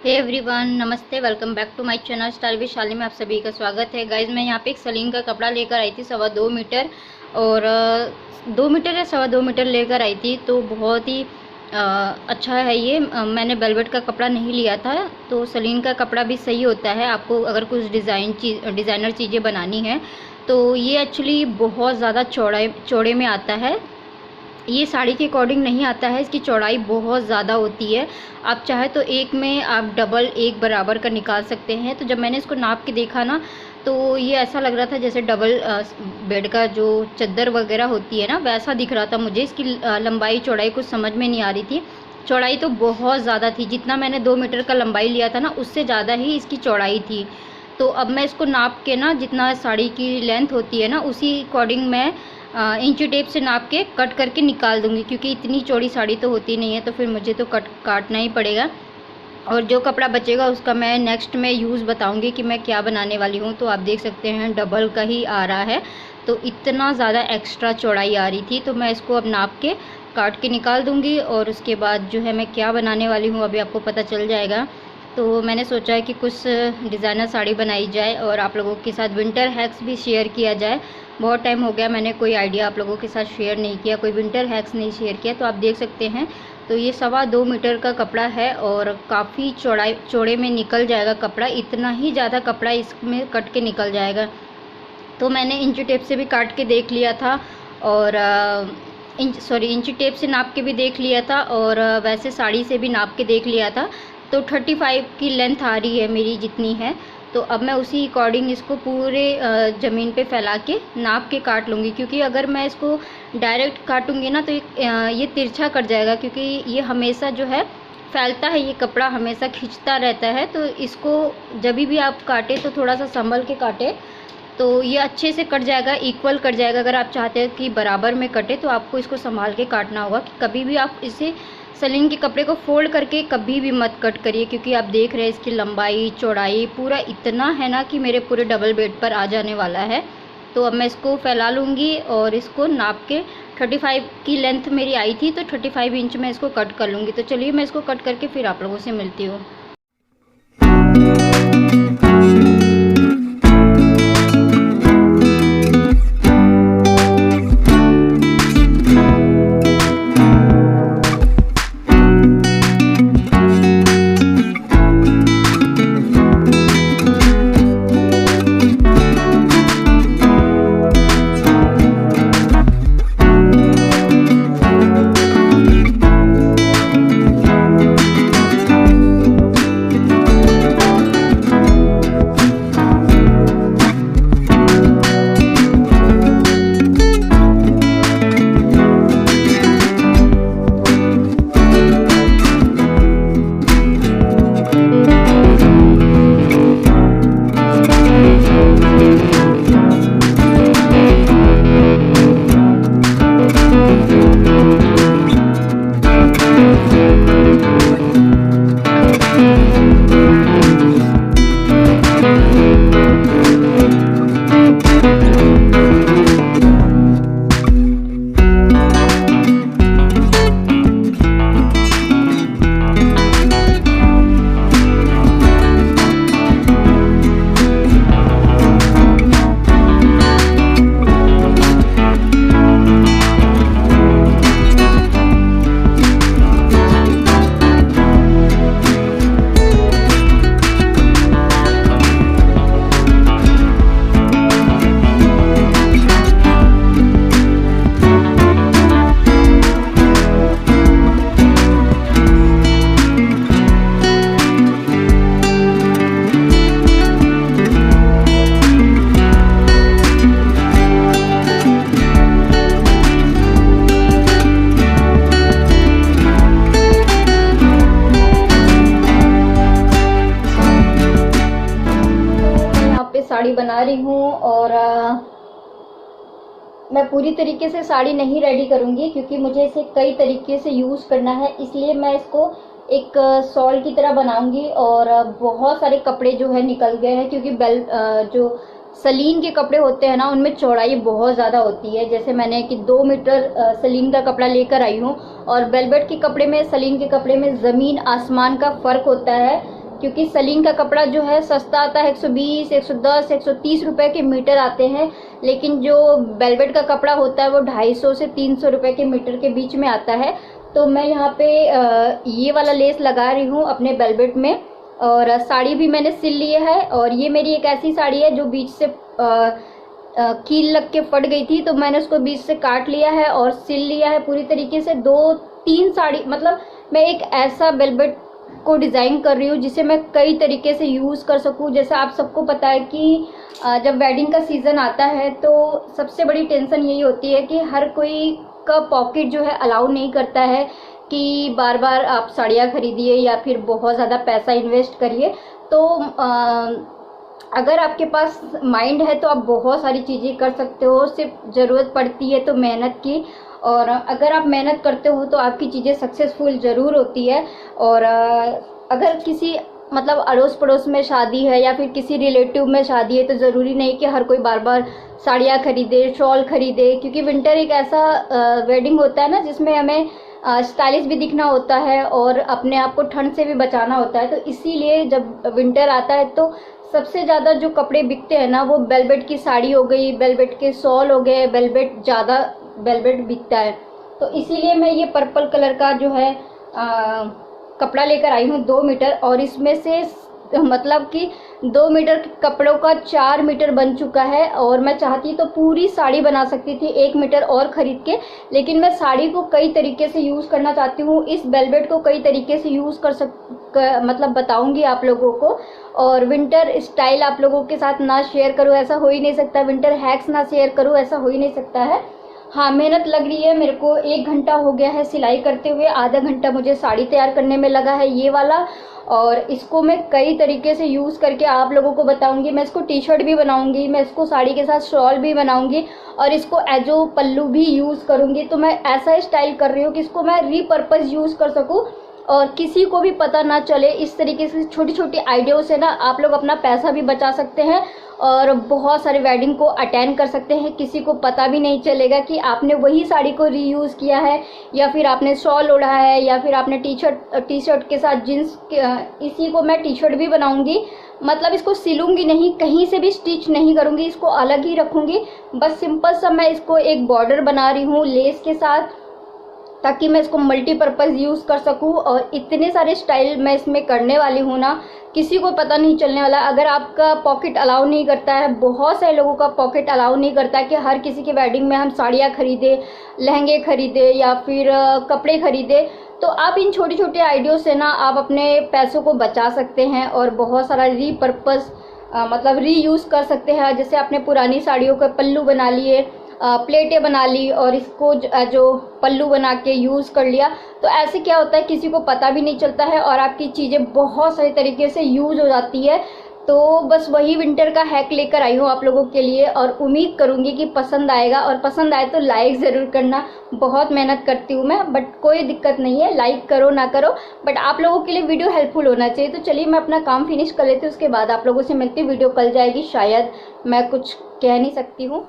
हे everyone, नमस्ते। Welcome back to my channel style with Shali में आप सभी का स्वागत है। गाइज, मैं यहाँ पे एक सलीन का कपड़ा लेकर आई थी 2.25 मीटर और 2 मीटर या 2.25 मीटर लेकर आई थी। तो बहुत ही अच्छा है ये। मैंने वेलवेट का कपड़ा नहीं लिया था। तो सलीन का कपड़ा भी सही होता है आपको अगर कुछ डिज़ाइनर चीज़ें बनानी है तो ये एक्चुअली बहुत ज़्यादा चौड़े में आता है। ये साड़ी के अकॉर्डिंग नहीं आता है, इसकी चौड़ाई बहुत ज़्यादा होती है। आप चाहे तो एक में आप डबल एक बराबर का निकाल सकते हैं। तो जब मैंने इसको नाप के देखा ना तो ये ऐसा लग रहा था जैसे डबल बेड का जो चादर वगैरह होती है ना, वैसा दिख रहा था मुझे। इसकी लंबाई चौड़ाई कुछ समझ में नहीं आ रही थी। चौड़ाई तो बहुत ज़्यादा थी, जितना मैंने 2 मीटर का लंबाई लिया था ना उससे ज़्यादा ही इसकी चौड़ाई थी। तो अब मैं इसको नाप के ना, जितना साड़ी की लेंथ होती है ना उसी अकॉर्डिंग मैं इंची टेप से नाप के कट करके निकाल दूंगी, क्योंकि इतनी चौड़ी साड़ी तो होती नहीं है तो फिर मुझे तो काटना ही पड़ेगा। और जो कपड़ा बचेगा उसका मैं नेक्स्ट में यूज़ बताऊंगी कि मैं क्या बनाने वाली हूँ। तो आप देख सकते हैं डबल का ही आ रहा है, तो इतना ज़्यादा एक्स्ट्रा चौड़ाई आ रही थी। तो मैं इसको अब नाप के काट के निकाल दूँगी और उसके बाद जो है मैं क्या बनाने वाली हूँ अभी आपको पता चल जाएगा। तो मैंने सोचा है कि कुछ डिज़ाइनर साड़ी बनाई जाए और आप लोगों के साथ विंटर हैक्स भी शेयर किया जाए। बहुत टाइम हो गया मैंने कोई आइडिया आप लोगों के साथ शेयर नहीं किया, कोई विंटर हैक्स नहीं शेयर किया। तो आप देख सकते हैं, तो ये 2.25 मीटर का कपड़ा है और काफ़ी चौड़े में निकल जाएगा कपड़ा। इतना ही ज़्यादा कपड़ा इसमें कट के निकल जाएगा। तो मैंने इंची टेप से भी काट के देख लिया था और इंची टेप से नाप के भी देख लिया था और वैसे साड़ी से भी नाप के देख लिया था। तो 35 की लेंथ आ रही है मेरी जितनी है। तो अब मैं उसी अकॉर्डिंग इसको पूरे ज़मीन पे फैला के नाप के काट लूँगी, क्योंकि अगर मैं इसको डायरेक्ट काटूँगी ना तो ये तिरछा कट जाएगा, क्योंकि ये हमेशा जो है फैलता है, ये कपड़ा हमेशा खिंचता रहता है। तो इसको जब भी आप काटें तो थोड़ा सा संभल के काटें, तो ये अच्छे से कट जाएगा, इक्वल कट जाएगा। अगर आप चाहते हैं कि बराबर में कटे तो आपको इसको संभाल के काटना होगा कि कभी भी आप इसे सलीन के कपड़े को फोल्ड करके कभी भी मत कट करिए, क्योंकि आप देख रहे हैं इसकी लंबाई चौड़ाई पूरा इतना है ना कि मेरे पूरे डबल बेड पर आ जाने वाला है। तो अब मैं इसको फैला लूँगी और इसको नाप के 35 की लेंथ मेरी आई थी तो 35 इंच में इसको कट कर लूँगी। तो चलिए मैं इसको कट करके फिर आप लोगों से मिलती हूँ। साड़ी बना रही हूँ और मैं पूरी तरीके से साड़ी नहीं रेडी करूँगी, क्योंकि मुझे इसे कई तरीके से यूज़ करना है। इसलिए मैं इसको एक शॉल की तरह बनाऊँगी और बहुत सारे कपड़े जो है निकल गए हैं, क्योंकि जो सलीन के कपड़े होते हैं ना उनमें चौड़ाई बहुत ज़्यादा होती है। जैसे मैंने कि 2 मीटर सलीन का कपड़ा लेकर आई हूँ और वेलवेट के कपड़े में, सलीन के कपड़े में ज़मीन आसमान का फ़र्क होता है। क्योंकि सलीन का कपड़ा जो है सस्ता आता है, 120, 110, 130 रुपए के मीटर आते हैं, लेकिन जो वेलवेट का कपड़ा होता है वो 250 से 300 रुपए के मीटर के बीच में आता है। तो मैं यहाँ पे ये वाला लेस लगा रही हूँ अपने वेलवेट में, और साड़ी भी मैंने सिल ली है। और ये मेरी एक ऐसी साड़ी है जो बीच से कील लग के फट गई थी, तो मैंने उसको बीच से काट लिया है और सिल लिया है पूरी तरीके से। 2-3 साड़ी, मतलब मैं एक ऐसा वेलवेट को डिज़ाइन कर रही हूँ जिसे मैं कई तरीके से यूज़ कर सकूँ। जैसे आप सबको पता है कि जब वेडिंग का सीज़न आता है तो सबसे बड़ी टेंशन यही होती है कि हर कोई का पॉकेट जो है अलाउ नहीं करता है कि बार बार आप साड़ियाँ खरीदिए या फिर बहुत ज़्यादा पैसा इन्वेस्ट करिए। तो अगर आपके पास माइंड है तो आप बहुत सारी चीज़ें कर सकते हो, सिर्फ ज़रूरत पड़ती है तो मेहनत की। और अगर आप मेहनत करते हो तो आपकी चीज़ें सक्सेसफुल ज़रूर होती है। और अगर किसी मतलब अड़ोस पड़ोस में शादी है या फिर किसी रिलेटिव में शादी है तो ज़रूरी नहीं कि हर कोई बार बार साड़ियाँ खरीदे, शॉल खरीदे, क्योंकि विंटर एक ऐसा वेडिंग होता है ना जिसमें हमें स्टाइलिश भी दिखना होता है और अपने आप को ठंड से भी बचाना होता है। तो इसीलिए जब विंटर आता है तो सबसे ज़्यादा जो कपड़े बिकते हैं ना वो वेलवेट की साड़ी हो गई, वेलवेट के शॉल हो गए, वेलवेट ज़्यादा वेलवेट बिकता है। तो इसीलिए मैं ये पर्पल कलर का जो है कपड़ा लेकर आई हूँ 2 मीटर, और इसमें से मतलब कि 2 मीटर के कपड़ों का 4 मीटर बन चुका है। और मैं चाहती तो पूरी साड़ी बना सकती थी 1 मीटर और ख़रीद के, लेकिन मैं साड़ी को कई तरीके से यूज़ करना चाहती हूँ, इस वेलवेट को कई तरीके से यूज़ मतलब बताऊंगी आप लोगों को। और विंटर स्टाइल आप लोगों के साथ ना शेयर करूँ ऐसा हो ही नहीं सकता, विंटर हैक्स ना शेयर करूँ ऐसा हो ही नहीं सकता है। हाँ, मेहनत लग रही है मेरे को। 1 घंटा हो गया है सिलाई करते हुए, आधा घंटा मुझे साड़ी तैयार करने में लगा है ये वाला। और इसको मैं कई तरीके से यूज़ करके आप लोगों को बताऊंगी। मैं इसको टी शर्ट भी बनाऊंगी, मैं इसको साड़ी के साथ शॉल भी बनाऊंगी, और इसको एजो पल्लू भी यूज़ करूंगी। तो मैं ऐसा स्टाइल कर रही हूँ कि इसको मैं रीपर्पज़ यूज़ कर सकूँ और किसी को भी पता ना चले। इस तरीके से छोटी छोटी आइडियाओं से ना आप लोग अपना पैसा भी बचा सकते हैं और बहुत सारे वेडिंग को अटेंड कर सकते हैं। किसी को पता भी नहीं चलेगा कि आपने वही साड़ी को रीयूज़ किया है, या फिर आपने शॉल ओढ़ा है, या फिर आपने टी शर्ट के साथ जीन्स। इसी को मैं टी शर्ट भी बनाऊंगी, मतलब इसको सिलूंगी नहीं, कहीं से भी स्टिच नहीं करूंगी, इसको अलग ही रखूंगी। बस सिंपल सा मैं इसको एक बॉर्डर बना रही हूँ लेस के साथ, ताकि मैं इसको मल्टीपर्पज़ यूज़ कर सकूं। और इतने सारे स्टाइल मैं इसमें करने वाली हूँ ना, किसी को पता नहीं चलने वाला। अगर आपका पॉकेट अलाउ नहीं करता है, बहुत सारे लोगों का पॉकेट अलाउ नहीं करता है कि हर किसी के वेडिंग में हम साड़ियाँ खरीदे, लहंगे खरीदे या फिर कपड़े खरीदे, तो आप इन छोटे छोटे आइडियों से ना आप अपने पैसों को बचा सकते हैं और बहुत सारा रीपर्पज़ मतलब रीयूज़ कर सकते हैं। जैसे आपने पुरानी साड़ियों के पल्लू बना लिए, प्लेटें बना ली और इसको जो पल्लू बना के यूज़ कर लिया। तो ऐसे क्या होता है, किसी को पता भी नहीं चलता है और आपकी चीज़ें बहुत सारे तरीके से यूज़ हो जाती है। तो बस वही विंटर का हैक लेकर आई हूँ आप लोगों के लिए, और उम्मीद करूँगी कि पसंद आएगा, और पसंद आए तो लाइक ज़रूर करना। बहुत मेहनत करती हूँ मैं, बट कोई दिक्कत नहीं है, लाइक करो ना करो, बट आप लोगों के लिए वीडियो हेल्पफुल होना चाहिए। तो चलिए मैं अपना काम फिनिश कर लेती हूँ, उसके बाद आप लोगों से मिलती हूँ। वीडियो कल जाएगी शायद, मैं कुछ कह नहीं सकती हूँ।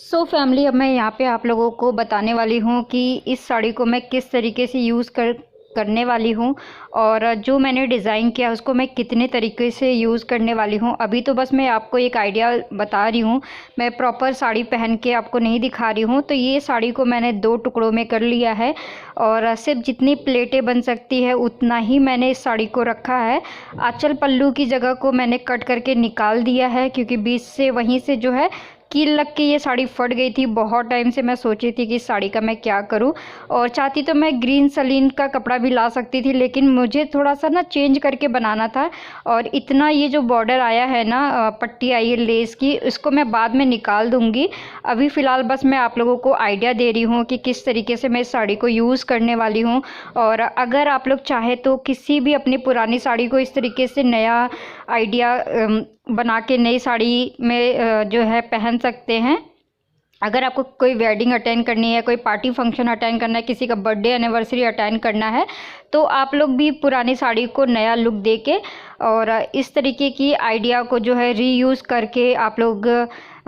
सो फैमिली, अब मैं यहाँ पे आप लोगों को बताने वाली हूँ कि इस साड़ी को मैं किस तरीके से यूज़ करने वाली हूँ और जो मैंने डिज़ाइन किया उसको मैं कितने तरीके से यूज़ करने वाली हूँ। अभी तो बस मैं आपको एक आइडिया बता रही हूँ, मैं प्रॉपर साड़ी पहन के आपको नहीं दिखा रही हूँ। तो ये साड़ी को मैंने 2 टुकड़ों में कर लिया है और सिर्फ जितनी प्लेटें बन सकती है उतना ही मैंने इस साड़ी को रखा है। आँचल पल्लू की जगह को मैंने कट करके निकाल दिया है, क्योंकि बीच से वहीं से जो है कील लग के ये साड़ी फट गई थी। बहुत टाइम से मैं सोची थी कि इस साड़ी का मैं क्या करूं, और चाहती तो मैं ग्रीन सलीन का कपड़ा भी ला सकती थी, लेकिन मुझे थोड़ा सा ना चेंज करके बनाना था। और इतना ये जो बॉर्डर आया है ना, पट्टी आई है लेस की, इसको मैं बाद में निकाल दूंगी। अभी फ़िलहाल बस मैं आप लोगों को आइडिया दे रही हूँ कि किस तरीके से मैं इस साड़ी को यूज़ करने वाली हूँ। और अगर आप लोग चाहे तो किसी भी अपनी पुरानी साड़ी को इस तरीके से नया आइडिया बना के नई साड़ी में जो है पहन सकते हैं। अगर आपको कोई वेडिंग अटेंड करनी है, कोई पार्टी फंक्शन अटेंड करना है, किसी का बर्थडे एनिवर्सरी अटेंड करना है, तो आप लोग भी पुरानी साड़ी को नया लुक दे के और इस तरीके की आइडिया को जो है रीयूज़ करके आप लोग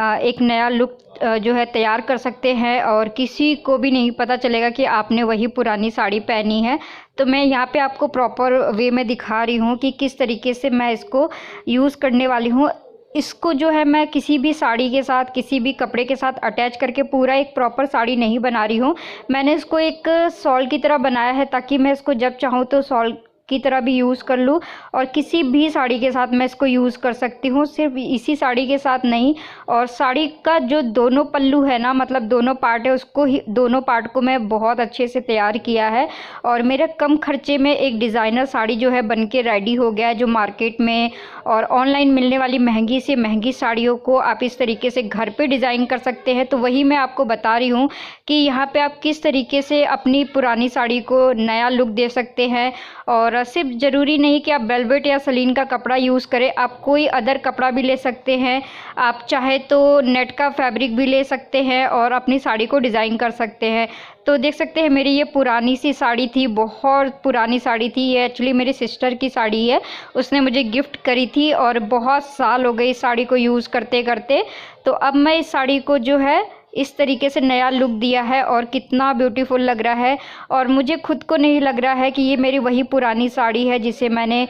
एक नया लुक जो है तैयार कर सकते हैं और किसी को भी नहीं पता चलेगा कि आपने वही पुरानी साड़ी पहनी है। तो मैं यहाँ पे आपको प्रॉपर वे में दिखा रही हूँ कि किस तरीके से मैं इसको यूज़ करने वाली हूँ। इसको जो है मैं किसी भी साड़ी के साथ, किसी भी कपड़े के साथ अटैच करके पूरा एक प्रॉपर साड़ी नहीं बना रही हूँ। मैंने इसको एक शॉल की तरह बनाया है ताकि मैं इसको जब चाहूँ तो शॉल की तरह भी यूज़ कर लूँ और किसी भी साड़ी के साथ मैं इसको यूज़ कर सकती हूँ, सिर्फ इसी साड़ी के साथ नहीं। और साड़ी का जो दोनों पल्लू है ना, मतलब दोनों पार्ट है, उसको ही दोनों पार्ट को मैं बहुत अच्छे से तैयार किया है और मेरे कम खर्चे में एक डिज़ाइनर साड़ी जो है बन के रेडी हो गया है। जो मार्केट में और ऑनलाइन मिलने वाली महंगी से महंगी साड़ियों को आप इस तरीके से घर पे डिज़ाइन कर सकते हैं। तो वही मैं आपको बता रही हूँ कि यहाँ पे आप किस तरीके से अपनी पुरानी साड़ी को नया लुक दे सकते हैं। और सिर्फ ज़रूरी नहीं कि आप वेलवेट या सलीन का कपड़ा यूज़ करें, आप कोई अदर कपड़ा भी ले सकते हैं। आप चाहे तो नेट का फैब्रिक भी ले सकते हैं और अपनी साड़ी को डिज़ाइन कर सकते हैं। तो देख सकते हैं मेरी ये पुरानी सी साड़ी थी, बहुत पुरानी साड़ी थी। ये एक्चुअली मेरी सिस्टर की साड़ी है, उसने मुझे गिफ्ट करी थी और बहुत साल हो गए इस साड़ी को यूज़ करते करते। तो अब मैं इस साड़ी को जो है इस तरीके से नया लुक दिया है और कितना ब्यूटीफुल लग रहा है। और मुझे खुद को नहीं लग रहा है कि ये मेरी वही पुरानी साड़ी है जिसे मैंने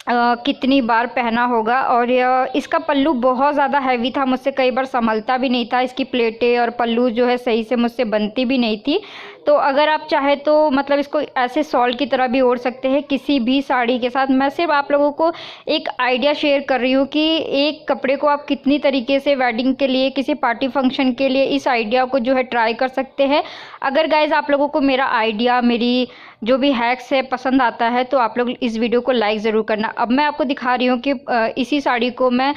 कितनी बार पहना होगा। और इसका पल्लू बहुत ज़्यादा हैवी था, मुझसे कई बार संभलता भी नहीं था। इसकी प्लेटें और पल्लू जो है सही से मुझसे बनती भी नहीं थी। तो अगर आप चाहे तो मतलब इसको ऐसे शॉल की तरह भी ओढ़ सकते हैं किसी भी साड़ी के साथ। मैं सिर्फ आप लोगों को एक आइडिया शेयर कर रही हूँ कि एक कपड़े को आप कितनी तरीके से वेडिंग के लिए, किसी पार्टी फंक्शन के लिए इस आइडिया को जो है ट्राई कर सकते हैं। अगर गाइज आप लोगों को मेरा आइडिया, मेरी जो भी हैक्स है पसंद आता है तो आप लोग इस वीडियो को लाइक ज़रूर करना। अब मैं आपको दिखा रही हूँ कि इसी साड़ी को मैं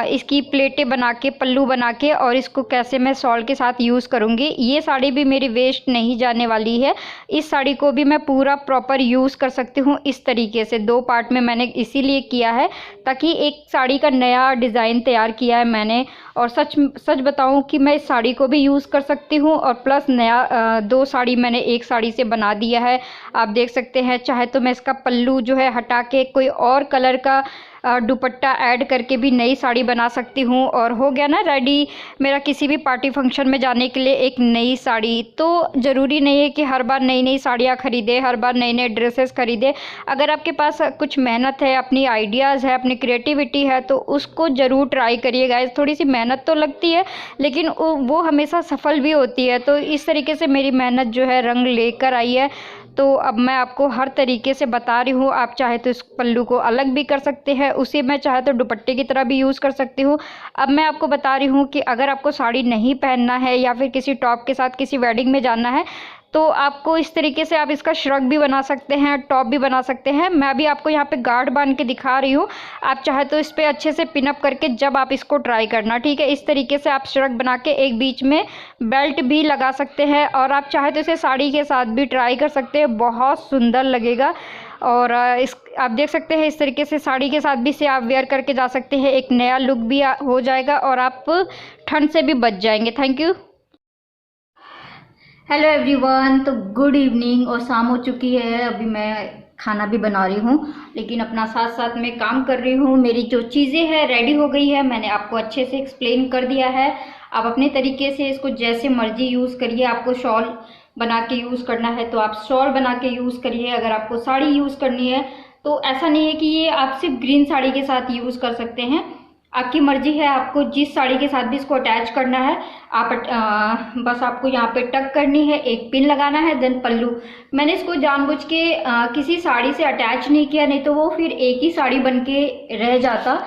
इसकी प्लेटें बना के, पल्लू बना के और इसको कैसे मैं शॉल के साथ यूज़ करूँगी। ये साड़ी भी मेरी वेस्ट नहीं जाने वाली है, इस साड़ी को भी मैं पूरा प्रॉपर यूज़ कर सकती हूँ। इस तरीके से 2 पार्ट में मैंने इसीलिए किया है ताकि एक साड़ी का नया डिज़ाइन तैयार किया है मैंने। और सच बताऊँ कि मैं इस साड़ी को भी यूज़ कर सकती हूँ और प्लस नया 2 साड़ी मैंने एक साड़ी से बना दिया है। आप देख सकते हैं, चाहे तो मैं इसका पल्लू जो है हटा के कोई और कलर का दुपट्टा ऐड करके भी नई साड़ी बना सकती हूँ और हो गया ना रेडी मेरा किसी भी पार्टी फंक्शन में जाने के लिए एक नई साड़ी। तो ज़रूरी नहीं है कि हर बार नई नई साड़ियाँ खरीदे, हर बार नए नए ड्रेसेस खरीदे। अगर आपके पास कुछ मेहनत है, अपनी आइडियाज़ है, अपनी क्रिएटिविटी है तो उसको ज़रूर ट्राई करिए गाइस। थोड़ी सी मेहनत तो लगती है लेकिन वो हमेशा सफल भी होती है। तो इस तरीके से मेरी मेहनत जो है रंग लेकर आई है। तो अब मैं आपको हर तरीके से बता रही हूँ। आप चाहे तो इस पल्लू को अलग भी कर सकते हैं, उसे मैं चाहे तो दुपट्टे की तरह भी यूज़ कर सकती हूँ। अब मैं आपको बता रही हूँ कि अगर आपको साड़ी नहीं पहनना है या फिर किसी टॉप के साथ किसी वेडिंग में जाना है तो आपको इस तरीके से आप इसका श्रग भी बना सकते हैं, टॉप भी बना सकते हैं। मैं अभी आपको यहाँ पे गार्ड बांध के दिखा रही हूँ, आप चाहे तो इस पर अच्छे से पिनअप करके जब आप इसको ट्राई करना, ठीक है। इस तरीके से आप श्रग बना के एक बीच में बेल्ट भी लगा सकते हैं और आप चाहे तो इसे साड़ी के साथ भी ट्राई कर सकते हैं, बहुत सुंदर लगेगा। और इस आप देख सकते हैं इस तरीके से साड़ी के साथ भी इसे आप वेयर करके जा सकते हैं, एक नया लुक भी हो जाएगा और आप ठंड से भी बच जाएंगे। Thank you. हेलो एवरीवन, तो गुड इवनिंग और शाम हो चुकी है। अभी मैं खाना भी बना रही हूँ लेकिन अपना साथ साथ में काम कर रही हूँ। मेरी जो चीज़ें हैं रेडी हो गई है, मैंने आपको अच्छे से एक्सप्लेन कर दिया है। आप अपने तरीके से इसको जैसे मर्जी यूज़ करिए। आपको शॉल बना के यूज़ करना है तो आप शॉल बना के यूज़ करिए। अगर आपको साड़ी यूज़ करनी है तो ऐसा नहीं है कि ये आप सिर्फ ग्रीन साड़ी के साथ यूज़ कर सकते हैं, आपकी मर्जी है आपको जिस साड़ी के साथ भी इसको अटैच करना है। आप बस आपको यहाँ पे टक करनी है, एक पिन लगाना है, देन पल्लू। मैंने इसको जानबूझ के किसी साड़ी से अटैच नहीं किया, नहीं तो वो फिर एक ही साड़ी बन के रह जाता।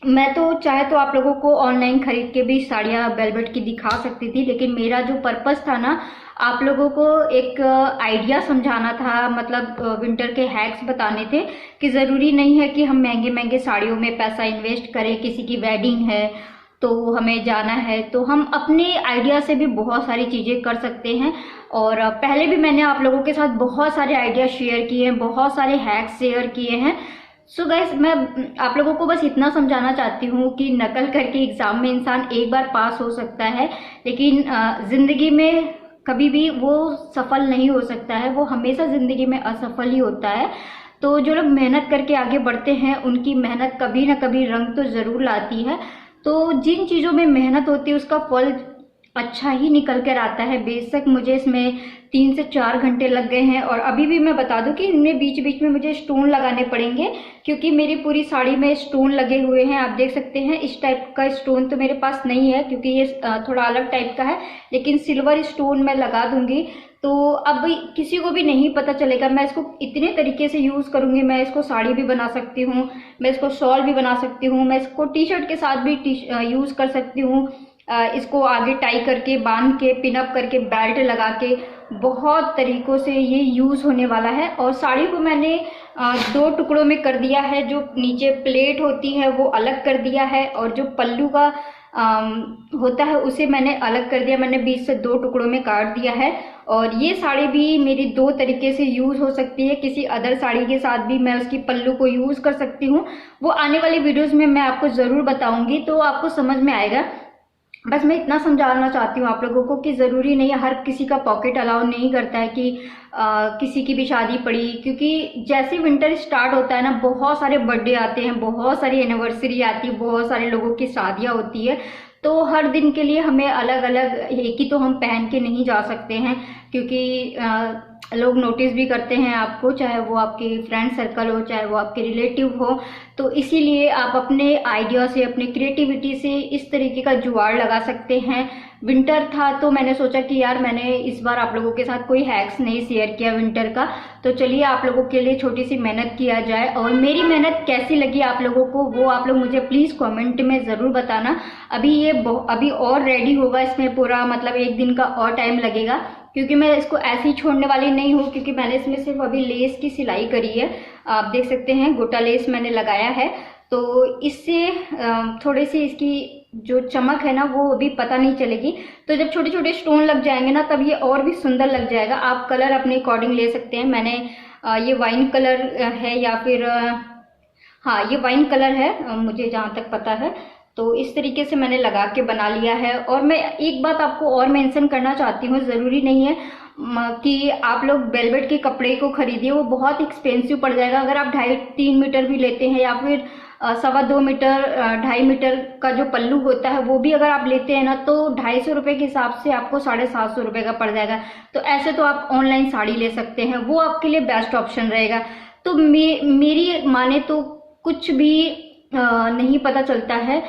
मैं तो चाहे तो आप लोगों को ऑनलाइन खरीद के भी साड़ियाँ वेलवेट की दिखा सकती थी, लेकिन मेरा जो पर्पस था ना, आप लोगों को एक आइडिया समझाना था, मतलब विंटर के हैक्स बताने थे कि ज़रूरी नहीं है कि हम महंगे महंगे साड़ियों में पैसा इन्वेस्ट करें। किसी की वेडिंग है तो हमें जाना है, तो हम अपने आइडिया से भी बहुत सारी चीज़ें कर सकते हैं। और पहले भी मैंने आप लोगों के साथ बहुत सारे आइडिया शेयर किए हैं, बहुत सारे हैक्स शेयर किए हैं। सो गाइस, मैं आप लोगों को बस इतना समझाना चाहती हूँ कि नकल करके एग्ज़ाम में इंसान एक बार पास हो सकता है, लेकिन ज़िंदगी में कभी भी वो सफल नहीं हो सकता है, वो हमेशा ज़िंदगी में असफल ही होता है। तो जो लोग मेहनत करके आगे बढ़ते हैं उनकी मेहनत कभी ना कभी रंग तो ज़रूर लाती है। तो जिन चीज़ों में मेहनत होती है उसका फल अच्छा ही निकल कर आता है। बेशक मुझे इसमें 3 से 4 घंटे लग गए हैं, और अभी भी मैं बता दूं कि इनमें बीच बीच में मुझे स्टोन लगाने पड़ेंगे, क्योंकि मेरी पूरी साड़ी में स्टोन लगे हुए हैं। आप देख सकते हैं इस टाइप का स्टोन तो मेरे पास नहीं है, क्योंकि ये थोड़ा अलग टाइप का है, लेकिन सिल्वर स्टोन मैं लगा दूंगी। तो अब किसी को भी नहीं पता चलेगा। मैं इसको इतने तरीके से यूज़ करूँगी, मैं इसको साड़ी भी बना सकती हूँ, मैं इसको शॉल भी बना सकती हूँ, मैं इसको टी शर्ट के साथ भी यूज़ कर सकती हूँ। इसको आगे टाई करके, बांध के, पिन अप करके, बेल्ट लगा के, बहुत तरीक़ों से ये यूज़ होने वाला है। और साड़ी को मैंने 2 टुकड़ों में कर दिया है। जो नीचे प्लेट होती है वो अलग कर दिया है, और जो पल्लू का होता है उसे मैंने अलग कर दिया। मैंने बीच से 2 टुकड़ों में काट दिया है। और ये साड़ी भी मेरी 2 तरीके से यूज़ हो सकती है। किसी अदर साड़ी के साथ भी मैं उसकी पल्लू को यूज़ कर सकती हूँ। वो आने वाली वीडियोज़ में मैं आपको ज़रूर बताऊँगी, तो आपको समझ में आएगा। बस मैं इतना समझाना चाहती हूँ आप लोगों को कि ज़रूरी नहीं है, हर किसी का पॉकेट अलाउ नहीं करता है कि किसी की भी शादी पड़ी, क्योंकि जैसे विंटर स्टार्ट होता है ना, बहुत सारे बर्थडे आते हैं, बहुत सारी एनिवर्सरी आती है, बहुत सारे लोगों की शादियाँ होती है। तो हर दिन के लिए हमें अलग अलग एक ही तो हम पहन के नहीं जा सकते हैं, क्योंकि लोग नोटिस भी करते हैं आपको, चाहे वो आपके फ्रेंड सर्कल हो, चाहे वो आपके रिलेटिव हो। तो इसीलिए आप अपने आइडिया से, अपने क्रिएटिविटी से इस तरीके का जुगाड़ लगा सकते हैं। विंटर था तो मैंने सोचा कि यार मैंने इस बार आप लोगों के साथ कोई हैक्स नहीं शेयर किया विंटर का, तो चलिए आप लोगों के लिए छोटी सी मेहनत किया जाए। और मेरी मेहनत कैसी लगी आप लोगों को वो आप लोग मुझे प्लीज़ कमेंट में ज़रूर बताना। अभी और रेडी होगा, इसमें पूरा मतलब 1 दिन का और टाइम लगेगा, क्योंकि मैं इसको ऐसे ही छोड़ने वाली नहीं हूँ, क्योंकि मैंने इसमें सिर्फ अभी लेस की सिलाई करी है। आप देख सकते हैं गोटा लेस मैंने लगाया है, तो इससे थोड़ी सी इसकी जो चमक है ना वो अभी पता नहीं चलेगी। तो जब छोटे छोटे स्टोन लग जाएंगे ना तब ये और भी सुंदर लग जाएगा। आप कलर अपने अकॉर्डिंग ले सकते हैं। मैंने ये वाइन कलर है, या फिर हाँ ये वाइन कलर है मुझे जहाँ तक पता है। तो इस तरीके से मैंने लगा के बना लिया है। और मैं एक बात आपको और मेंशन करना चाहती हूँ, ज़रूरी नहीं है कि आप लोग वेलवेट के कपड़े को खरीदिए, वो बहुत एक्सपेंसिव पड़ जाएगा। अगर आप 2.5-3 मीटर भी लेते हैं, या फिर 2.25 मीटर 2.5 मीटर का जो पल्लू होता है वो भी अगर आप लेते हैं ना, तो 250 रुपये के हिसाब से आपको 750 रुपये का पड़ जाएगा। तो ऐसे तो आप ऑनलाइन साड़ी ले सकते हैं, वो आपके लिए बेस्ट ऑप्शन रहेगा। तो मेरी माने तो कुछ भी नहीं पता चलता है,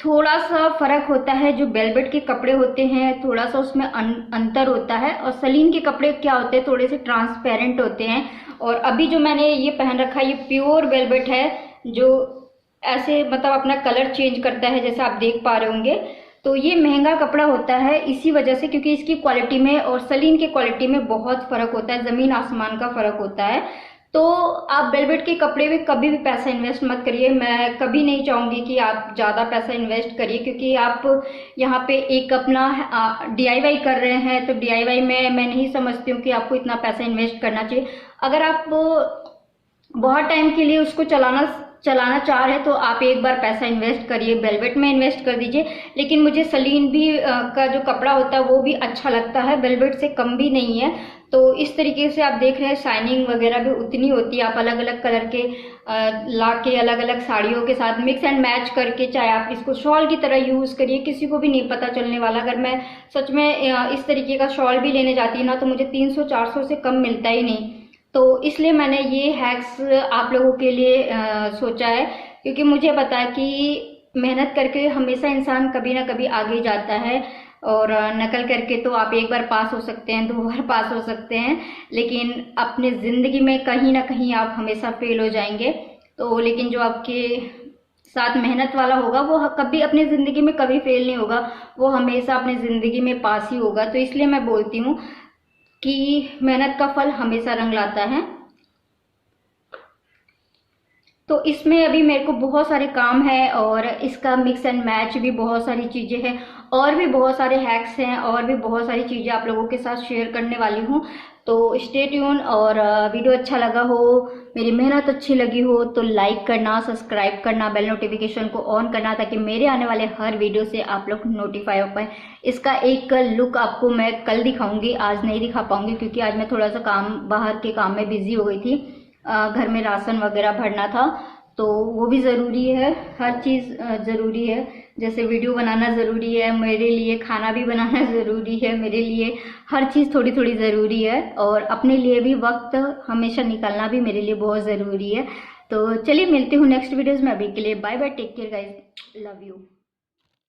थोड़ा सा फर्क होता है। जो वेलवेट के कपड़े होते हैं थोड़ा सा उसमें अंतर होता है, और सलीन के कपड़े क्या होते हैं थोड़े से ट्रांसपेरेंट होते हैं। और अभी जो मैंने ये पहन रखा है ये प्योर वेलवेट है, जो ऐसे मतलब अपना कलर चेंज करता है, जैसे आप देख पा रहे होंगे। तो ये महंगा कपड़ा होता है इसी वजह से, क्योंकि इसकी क्वालिटी में और सलीन की क्वालिटी में बहुत फ़र्क होता है, ज़मीन आसमान का फ़र्क होता है। तो आप वेलवेट के कपड़े में कभी भी पैसा इन्वेस्ट मत करिए। मैं कभी नहीं चाहूँगी कि आप ज़्यादा पैसा इन्वेस्ट करिए, क्योंकि आप यहाँ पे एक अपना DIY कर रहे हैं। तो DIY में मैं नहीं समझती हूँ कि आपको इतना पैसा इन्वेस्ट करना चाहिए। अगर आप बहुत टाइम के लिए उसको चलाना चाह रहे हैं तो आप एक बार पैसा इन्वेस्ट करिए, वेलवेट में इन्वेस्ट कर दीजिए। लेकिन मुझे सलीन भी का जो कपड़ा होता है वो भी अच्छा लगता है, वेलवेट से कम भी नहीं है। तो इस तरीके से आप देख रहे हैं शाइनिंग वगैरह भी उतनी होती है। आप अलग अलग कलर के ला के अलग अलग साड़ियों के साथ मिक्स एंड मैच करके, चाहे आप इसको शॉल की तरह यूज़ करिए, किसी को भी नहीं पता चलने वाला। अगर मैं सच में इस तरीके का शॉल भी लेने जाती हूँ ना तो मुझे 300-400 से कम मिलता ही नहीं। तो इसलिए मैंने ये हैक्स आप लोगों के लिए सोचा है, क्योंकि मुझे पता है कि मेहनत करके हमेशा इंसान कभी ना कभी आगे जाता है, और नकल करके तो आप एक बार पास हो सकते हैं, 2 बार पास हो सकते हैं, लेकिन अपने ज़िंदगी में कहीं ना कहीं आप हमेशा फेल हो जाएंगे। तो लेकिन जो आपके साथ मेहनत वाला होगा वो कभी अपनी ज़िंदगी में कभी फेल नहीं होगा, वो हमेशा अपनी ज़िंदगी में पास ही होगा। तो इसलिए मैं बोलती हूँ कि मेहनत का फल हमेशा रंग लाता है। तो इसमें अभी मेरे को बहुत सारे काम है, और इसका मिक्स एंड मैच भी बहुत सारी चीज़ें हैं, और भी बहुत सारे हैक्स हैं, और भी बहुत सारी चीज़ें आप लोगों के साथ शेयर करने वाली हूँ। तो स्टे ट्यून, और वीडियो अच्छा लगा हो, मेरी मेहनत अच्छी लगी हो तो लाइक करना, सब्सक्राइब करना, बेल नोटिफिकेशन को ऑन करना, ताकि मेरे आने वाले हर वीडियो से आप लोग नोटिफाई हो पाए। इसका एक लुक आपको मैं कल दिखाऊंगी, आज नहीं दिखा पाऊंगी, क्योंकि आज मैं थोड़ा सा बाहर के काम में बिजी हो गई थी। घर में राशन वगैरह भरना था, तो वो भी ज़रूरी है, हर चीज़ ज़रूरी है। जैसे वीडियो बनाना ज़रूरी है मेरे लिए, खाना भी बनाना ज़रूरी है मेरे लिए, हर चीज़ थोड़ी थोड़ी ज़रूरी है, और अपने लिए भी वक्त हमेशा निकालना भी मेरे लिए बहुत ज़रूरी है। तो चलिए मिलती हूँ नेक्स्ट वीडियोज़ में। अभी के लिए bye bye, take care guys, love you.